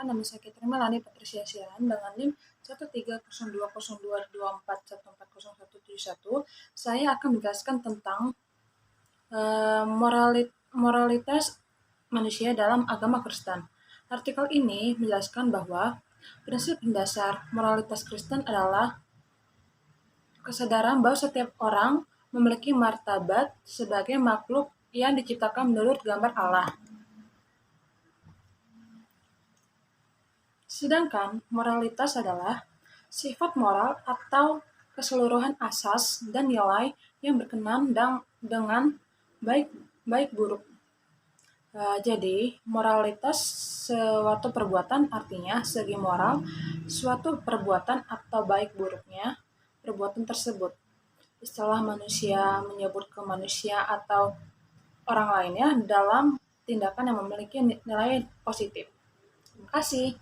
Perkenalkan, nama saya Catherine Melani Patricia Siaran dengan NIM 1302024140171. Saya akan menjelaskan tentang moralitas manusia dalam agama Kristen. Artikel ini menjelaskan bahwa prinsip dasar moralitas Kristen adalah kesadaran bahwa setiap orang memiliki martabat sebagai makhluk yang diciptakan menurut gambar Allah. Sedangkan moralitas adalah sifat moral atau keseluruhan asas dan nilai yang berkenan dengan baik buruk. Jadi, moralitas suatu perbuatan artinya segi moral suatu perbuatan atau baik buruknya perbuatan tersebut. Istilah manusia menyebut ke manusia atau orang lainnya dalam tindakan yang memiliki nilai positif. Terima kasih.